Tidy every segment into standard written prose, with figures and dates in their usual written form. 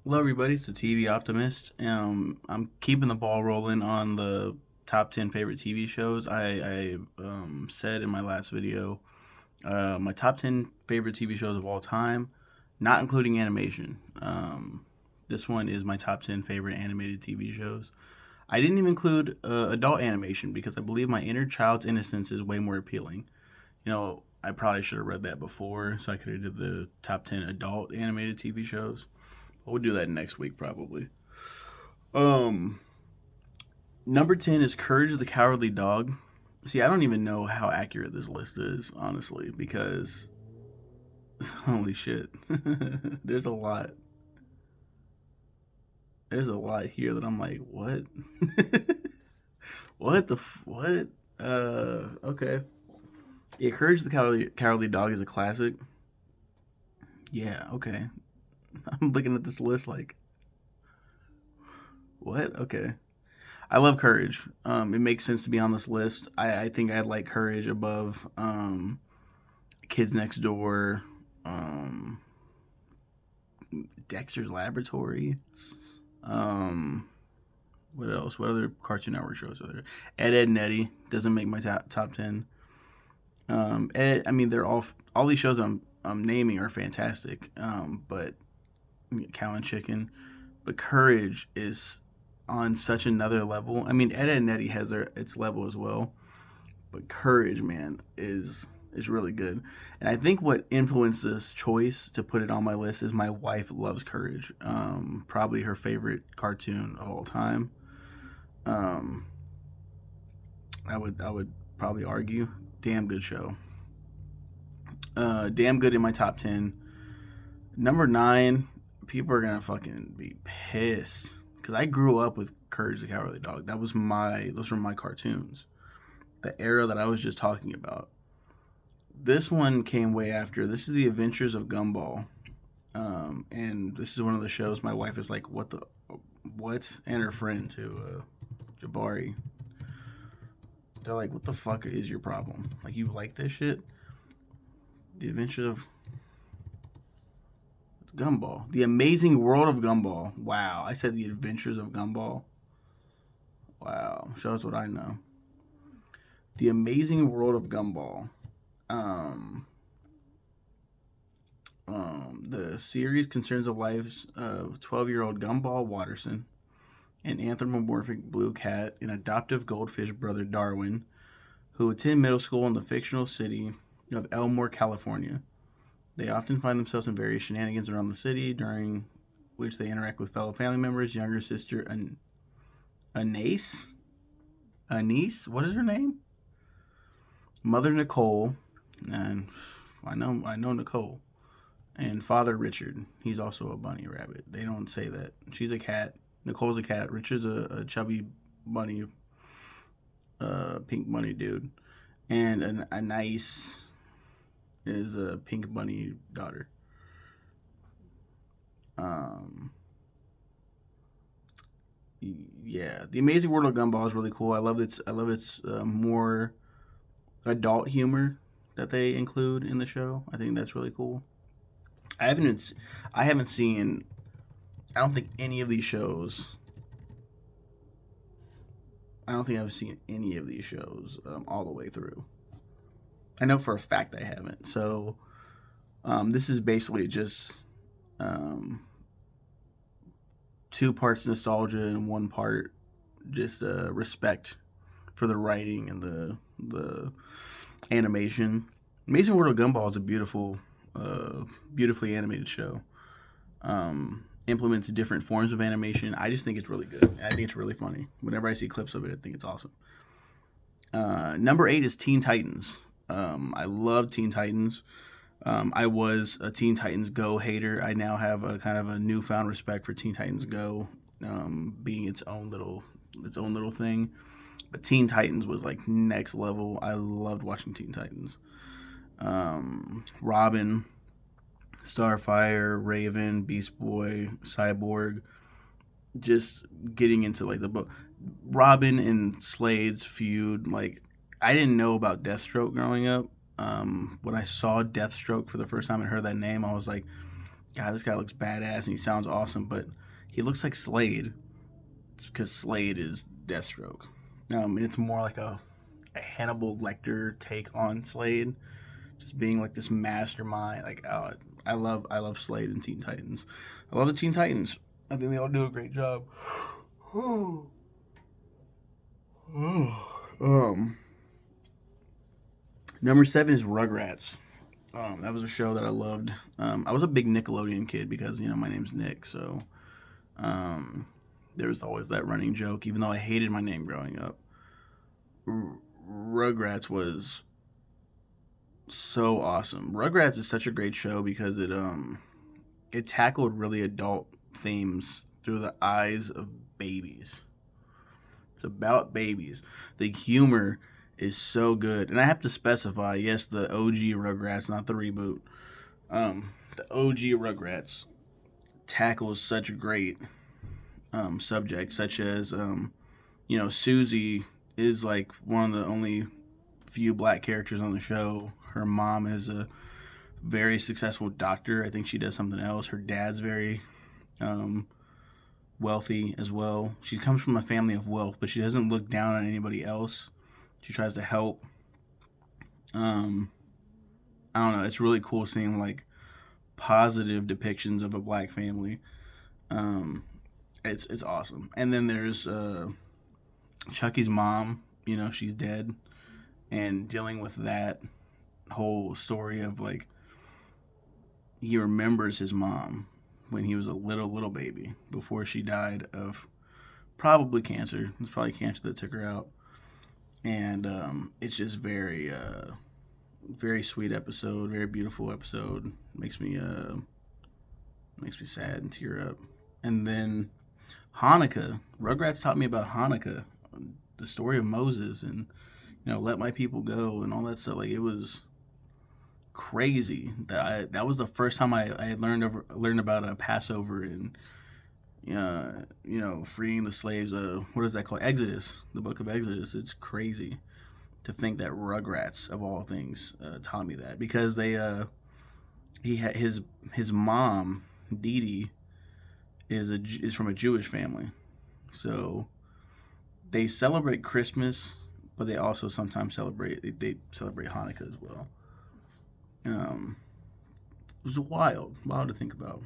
Hello, everybody. It's the TV Optimist. I'm keeping the ball rolling on the top 10 favorite TV shows. I said in my last video my top 10 favorite TV shows of all time, not including animation. This one is my top 10 favorite animated TV shows. I didn't even include adult animation because I believe my inner child's innocence is way more appealing. I probably should have read that before so I could have did the top 10 adult animated TV shows. We'll do that next week probably. Um, Number 10 is Courage the Cowardly Dog. See, I don't even know how accurate this list is, honestly, because holy shit. There's a lot. There's a lot here that I'm like, what? What? Okay. Yeah, Courage the Cowardly Dog is a classic. Yeah, okay. I'm looking at this list like, what? Okay. I love Courage. It makes sense to be on this list. I think I'd like Courage above Kids Next Door, um, Dexter's Laboratory. Um, what else? What other Cartoon Network shows are there? Ed and Eddie doesn't make my top 10. I mean, they're all these shows I'm naming are fantastic. But Cow and Chicken, but Courage is on such another level. I mean, Ed and Eddie has its level as well, but Courage, man, is really good. And I think what influenced this choice to put it on my list is my wife loves Courage. Probably her favorite cartoon of all time. Um, I would probably argue. Damn good show. Damn good in my top 10. Number 9, people are gonna fucking be pissed because I grew up with Courage the Cowardly Dog. Those were my cartoons. The era that I was just talking about. This one came way after. This is The Adventures of Gumball, and this is one of the shows my wife is like, "What the, what?" And her friend too, Jabari. They're like, "What the fuck is your problem? Like, you like this shit?" The Adventures of Gumball, The Amazing World of Gumball. Wow, I said The Adventures of Gumball. Wow, shows what I know. The Amazing World of Gumball. Um, the series concerns the lives of 12-year-old Gumball Watterson, an anthropomorphic blue cat, and adoptive goldfish brother Darwin, who attend middle school in the fictional city of Elmore, California. They often find themselves in various shenanigans around the city, during which they interact with fellow family members, younger sister Anais. Anise? What is her name? Mother Nicole, and I know Nicole, and Father Richard. He's also a bunny rabbit. They don't say that. She's a cat. Nicole's a cat. Richard's a chubby bunny, pink bunny dude, and a nice is a pink bunny daughter. Um, yeah, The Amazing World of Gumball is really cool. I love its more adult humor that they include in the show. I think that's really cool. I haven't I haven't seen I don't think any of these shows. I don't think I've seen any of these shows all the way through. I know for a fact I haven't. So this is basically just um, two parts nostalgia and one part just respect for the writing and the animation. Amazing World of Gumball is a beautifully animated show. Implements different forms of animation. I just think it's really good. I think it's really funny. Whenever I see clips of it, I think it's awesome. Number 8 is Teen Titans. I love Teen Titans. I was a Teen Titans Go hater. I now have a kind of a newfound respect for Teen Titans Go, being its own little thing. But Teen Titans was like next level. I loved watching Teen Titans. Robin, Starfire, Raven, Beast Boy, Cyborg, just getting into like the book. Robin and Slade's feud. Like, I didn't know about Deathstroke growing up. When I saw Deathstroke for the first time and heard that name, I was like, God, this guy looks badass and he sounds awesome, but he looks like Slade. It's because Slade is Deathstroke. And it's more like a Hannibal Lecter take on Slade, just being like this mastermind. Like, I love Slade and Teen Titans. I love the Teen Titans. I think they all do a great job. um, Number 7 is Rugrats. That was a show that I loved. I was a big Nickelodeon kid because my name's Nick, so um, there was always that running joke. Even though I hated my name growing up, Rugrats was so awesome. Rugrats is such a great show because it tackled really adult themes through the eyes of babies. It's about babies. The humor is so good, and I have to specify, yes, the OG Rugrats, not the reboot. The OG Rugrats tackles such great subjects, such as Susie is like one of the only few black characters on the show. Her mom is a very successful doctor. I think she does something else. Her dad's very wealthy as well. She comes from a family of wealth, but she doesn't look down on anybody else. She tries to help. I don't know. It's really cool seeing like positive depictions of a black family. Um, it's awesome. And then there's Chucky's mom. She's dead, and dealing with that whole story of like he remembers his mom when he was a little baby before she died of probably cancer. It's probably cancer that took her out, and it's just very sweet episode, very beautiful episode. Makes me sad and tear up. And then Hanukkah. Rugrats taught me about Hanukkah, the story of Moses, and let my people go and all that stuff. Like, it was crazy. That was the first time I learned about a Passover and freeing the slaves. What is that called? Exodus, the book of Exodus. It's crazy to think that Rugrats of all things taught me that, because he had his mom Dee Dee is from a Jewish family, so they celebrate Christmas, but they also sometimes they celebrate Hanukkah as well. It was wild to think about.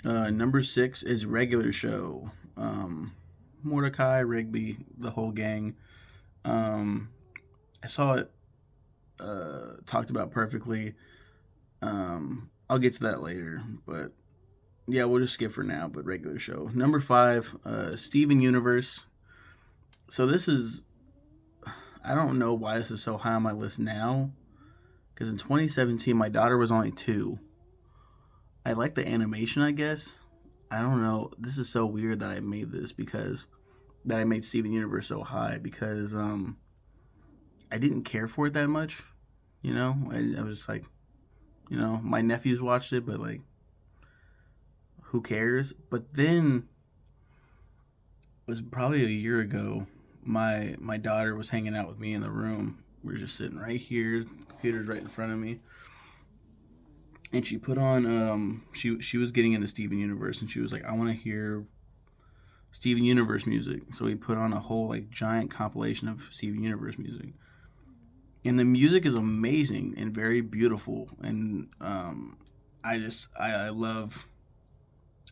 Number 6 is Regular Show. Mordecai, Rigby, the whole gang. I saw it talked about perfectly. I'll get to that later, but yeah, we'll just skip for now. But Regular Show. Number 5, Steven Universe. So this is, I don't know why this is so high on my list now, because in 2017 my daughter was only 2. I like the animation, I guess. I don't know. This is so weird that I made this that I made Steven Universe so high, because I didn't care for it that much. I was just like, my nephews watched it, but like, who cares? But then it was probably a year ago. My daughter was hanging out with me in the room. We were just sitting right here. The computer's right in front of me. And she put on she was getting into Steven Universe, and she was like, I want to hear Steven Universe music. So we put on a whole like giant compilation of Steven Universe music. And the music is amazing and very beautiful, and I love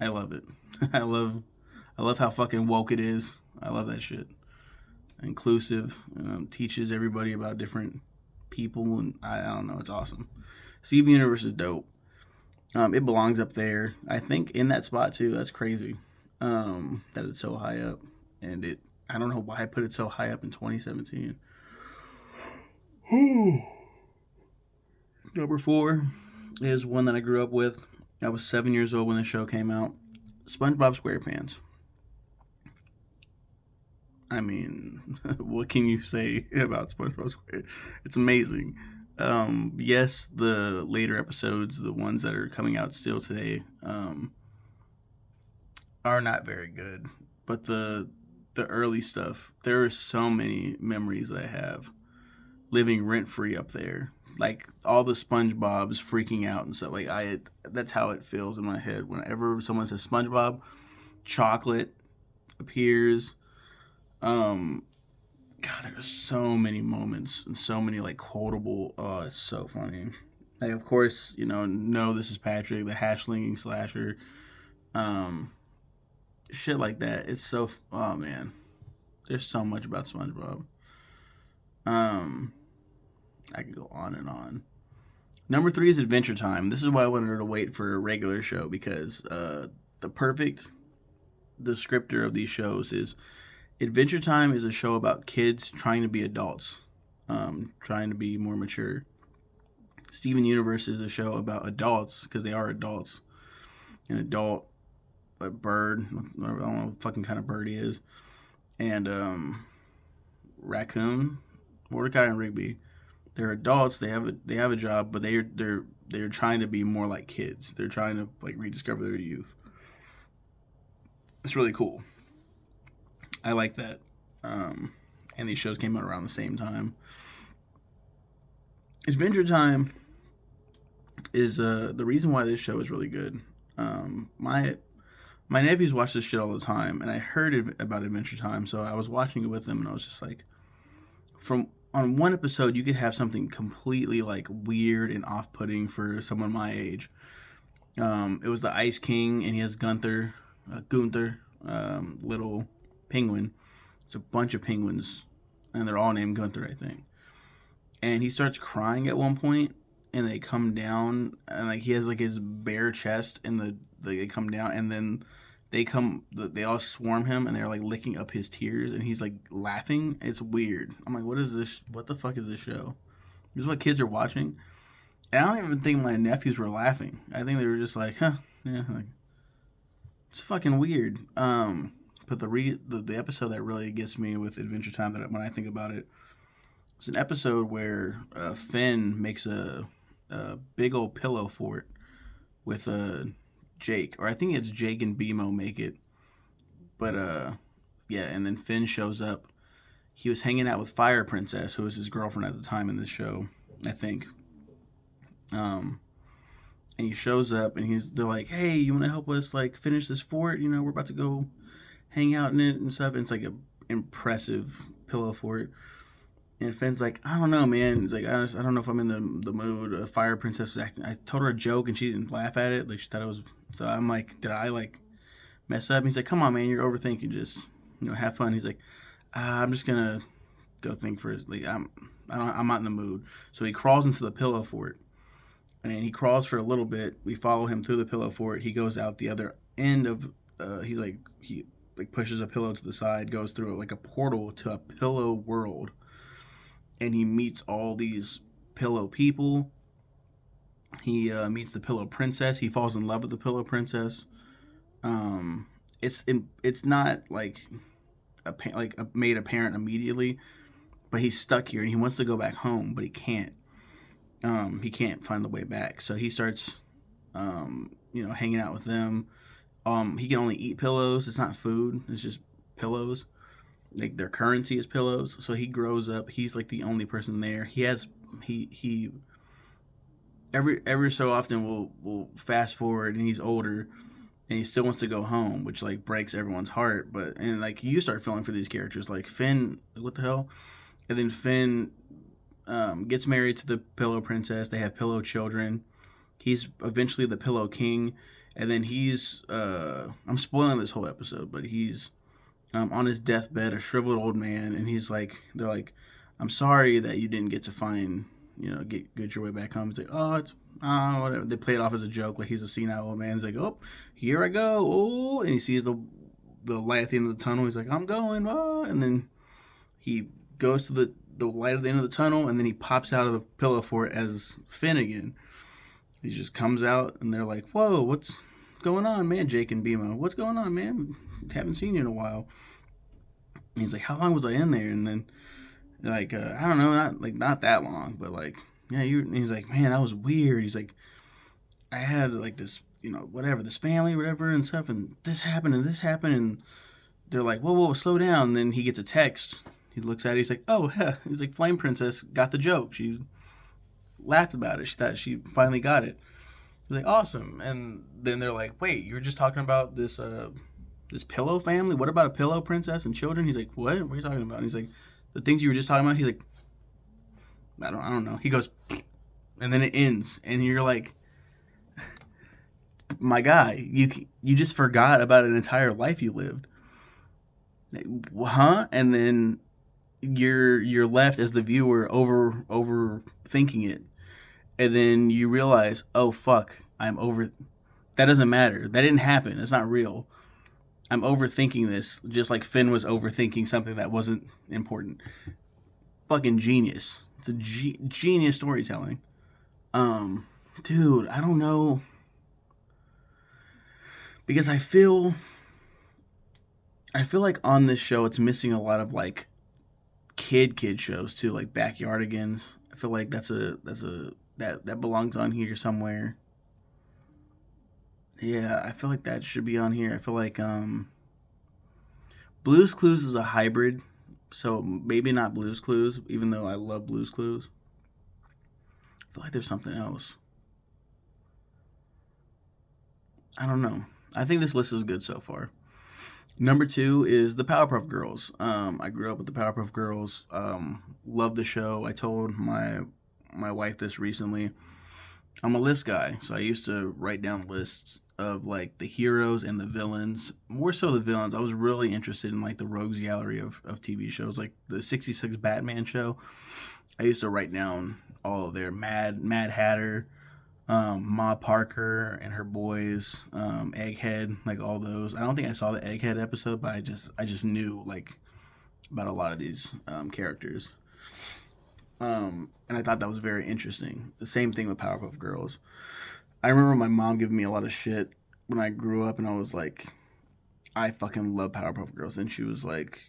it. I love how fucking woke it is. I love that shit. Inclusive, teaches everybody about different people, and I don't know, it's awesome. Steven Universe is dope. It belongs up there, I think, in that spot too. That's crazy that it's so high up, and I don't know why I put it so high up in 2017. Number 4 is one that I grew up with. I was 7 years old when the show came out. SpongeBob SquarePants. I mean, what can you say about SpongeBob SquarePants? It's amazing. Yes, the later episodes, the ones that are coming out still today, are not very good. But the early stuff, there are so many memories that I have living rent free up there. like all the SpongeBob's freaking out and stuff. Like that's how it feels in my head whenever someone says SpongeBob. Chocolate appears. Um, God, there's so many moments and so many like quotable. Oh, it's so funny. Like, of course, no, this is Patrick, the hash-slinging slasher. Um, Shit like that. It's so. Oh man, there's so much about SpongeBob. Um, I could go on and on. Number three is Adventure Time. This is why I wanted her to wait for a regular show because the perfect descriptor of these shows is Adventure Time is a show about kids trying to be adults, trying to be more mature. Steven Universe is a show about adults because they are adults. An adult, a bird, I don't know what fucking kind of bird he is, and Raccoon, Mordecai and Rigby. They're adults. They have a job, but they're trying to be more like kids. They're trying to like rediscover their youth. It's really cool. I like that. And these shows came out around the same time. Adventure Time is the reason why this show is really good. My nephews watch this shit all the time, and I heard about Adventure Time, so I was watching it with them, and I was just like, on one episode, you could have something completely like weird and off-putting for someone my age. It was the Ice King, and he has Gunther, little penguin. It's a bunch of penguins, and they're all named Gunther, I think. And he starts crying at one point, and they come down, and like he has like his bare chest, and they come down, and then they all swarm him, and they're like licking up his tears, and he's like laughing. It's weird. I'm like, what is this? What the fuck is this show? This is what kids are watching. And I don't even think my nephews were laughing. I think they were just like, huh, yeah, like it's fucking weird. But the episode that really gets me with Adventure Time, that when I think about it, it's an episode where Finn makes a big old pillow fort with Jake, or I think it's Jake and BMO make it. But yeah, and then Finn shows up. He was hanging out with Fire Princess, who was his girlfriend at the time in this show, I think. And he shows up, and they're like, "Hey, you want to help us like finish this fort? We're about to go hang out in it and stuff." And it's like a impressive pillow fort. And Finn's like, "I don't know, man." He's like, I don't know if I'm in the mood." Fire Princess was acting. I told her a joke, and she didn't laugh at it. Like she thought it was. So I'm like, did I like mess up? And he's like, "Come on, man, you're overthinking. Just have fun." He's like, "I'm just gonna go think for his like I'm not in the mood." So he crawls into the pillow fort, and he crawls for a little bit. We follow him through the pillow fort. He goes out the other end of. He pushes a pillow to the side, goes through like a portal to a pillow world, and he meets all these pillow people. He meets the Pillow Princess. He falls in love with the Pillow Princess. It's not like made apparent immediately, but he's stuck here and he wants to go back home, but he can't. He can't find the way back, so he starts, hanging out with them. He can only eat pillows. It's not food. It's just pillows. Like their currency is pillows. So he grows up. He's like the only person there. He every so often we'll fast forward and he's older and he still wants to go home, which like breaks everyone's heart. And like you start feeling for these characters like Finn, what the hell? And then Finn gets married to the Pillow Princess. They have pillow children. He's eventually the Pillow King, and then he's I'm spoiling this whole episode, but he's on his deathbed, a shriveled old man, and they're like, "I'm sorry that you didn't get to find, get your way back home." He's like, "Oh, it's whatever." They play it off as a joke, like he's a senile old man. He's like, "Oh, here I go!" Oh, and he sees the light at the end of the tunnel. He's like, "I'm going!" Oh, and then he goes to the light at the end of the tunnel, and then he pops out of the pillow fort as Finn again. He just comes out, and they're like, "Whoa, what's going on, man?" Jake and BMO, "What's going on, man? Haven't seen you in a while." And he's like, "How long was I in there?" And then like, I don't know, not that long, but like, yeah, and he's like, "Man, that was weird." He's like, "I had like this, whatever, this family, whatever, and stuff, and this happened, and they're like, whoa, slow down." And then he gets a text. He looks at it. He's like, "Oh, he's like, Flame Princess got the joke. She laughed about it. She thought she finally got it. Like, awesome. And then they're like, wait, you were just talking about this pillow family? What about a pillow princess and children? He's like, what? What are you talking about? And he's like, the things you were just talking about. He's like, I don't know. He goes, and then it ends, and you're like, my guy, you just forgot about an entire life you lived, huh? And then you're left as the viewer overthinking it, and then you realize, oh fuck, I'm over. That doesn't matter. That didn't happen. It's not real. I'm overthinking this, just like Finn was overthinking something that wasn't important. Fucking genius. It's a genius storytelling. Dude, I don't know, because I feel like on this show it's missing a lot of like kid shows too, like Backyardigans. I feel like that belongs on here somewhere. Yeah, I feel like that should be on here. I feel like Blue's Clues is a hybrid, so maybe not Blue's Clues, even though I love Blue's Clues. I feel like there's something else. I don't know. I think this list is good so far. Number 2 is the Powerpuff Girls. I grew up with the Powerpuff Girls. Love the show. I told my wife this recently. I'm a list guy, so I used to write down lists of like the heroes and the villains. More so the villains. I was really interested in like the rogues gallery of TV shows, like the '66 Batman show. I used to write down all of their Mad Hatter, Ma Parker and her boys, Egghead, like all those. I don't think I saw the Egghead episode, but I just knew like about a lot of these characters. And I thought that was very interesting. The same thing with Powerpuff Girls. I remember my mom giving me a lot of shit when I grew up, and I was like, I fucking love Powerpuff Girls, and she was like,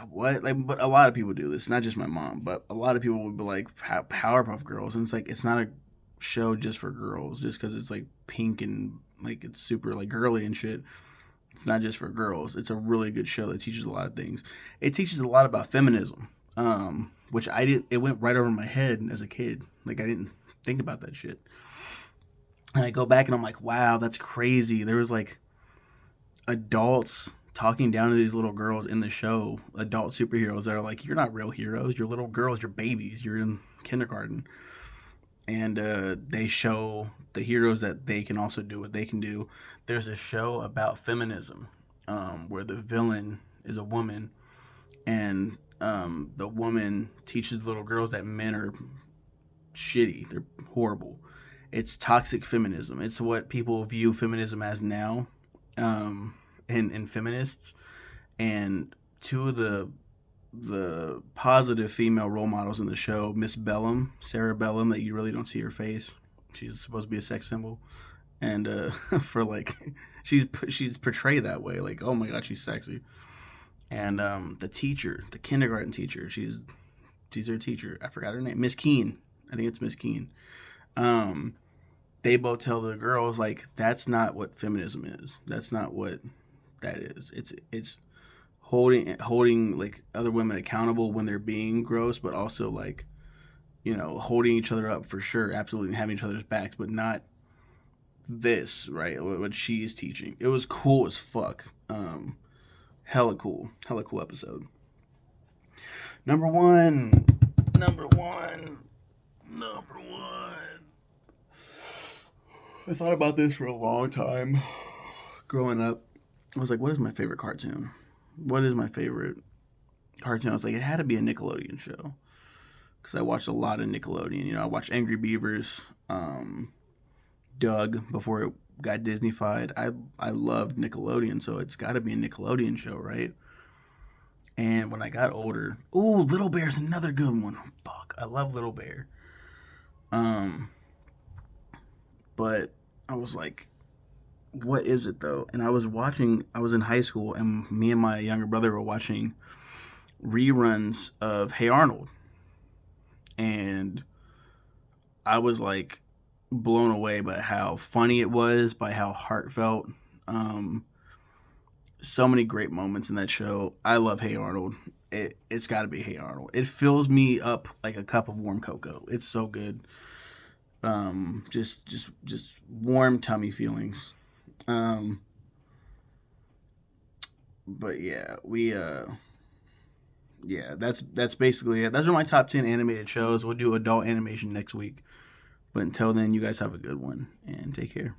what? Like, but a lot of people do this, not just my mom, but a lot of people would be like Powerpuff Girls, and it's like it's not a show just for girls, just because it's like pink and like it's super like girly and shit. It's not just for girls. It's a really good show that teaches a lot of things. It teaches a lot about feminism, which I did. It went right over my head as a kid. Like I didn't think about that shit. And I go back and I'm like, wow, that's crazy. There was like adults talking down to these little girls in the show, adult superheroes that are like, you're not real heroes. You're little girls. You're babies. You're in kindergarten. And they show the heroes that they can also do what they can do. There's a show about feminism where the villain is a woman, and the woman teaches little girls that men are shitty, they're horrible. It's toxic feminism. It's what people view feminism as now, in feminists. And two of the positive female role models in the show, Miss Bellum, Sarah Bellum, that you really don't see her face. She's supposed to be a sex symbol, and for like, she's portrayed that way. Like, oh my god, she's sexy. And the teacher, the kindergarten teacher, she's her teacher. I forgot her name, Miss Keene. I think it's Miss Keene. They both tell the girls like that's not what feminism is. That's not what that is. It's holding like other women accountable when they're being gross, but also like, you know, holding each other up for sure, absolutely, and having each other's backs, but not this, right? What she's teaching. It was cool as fuck. Hella cool episode. Number one. I thought about this for a long time. Growing up, I was like, what is my favorite cartoon? What is my favorite cartoon? I was like, it had to be a Nickelodeon show. Because I watched a lot of Nickelodeon. You know, I watched Angry Beavers, Doug, before it got Disneyfied. I loved Nickelodeon, so it's got to be a Nickelodeon show, right? And when I got older, ooh, Little Bear's another good one. Fuck, I love Little Bear. But I was like, what is it though? And I was in high school, and me and my younger brother were watching reruns of Hey Arnold. And I was like blown away by how funny it was, by how heartfelt so many great moments in that show. I love Hey Arnold. It's got to be Hey Arnold. It fills me up like a cup of warm cocoa. It's so good. Just warm tummy feelings. Um, but yeah, that's basically it. Those are my top 10 animated shows. We'll do adult animation next week. But until then, you guys have a good one and take care.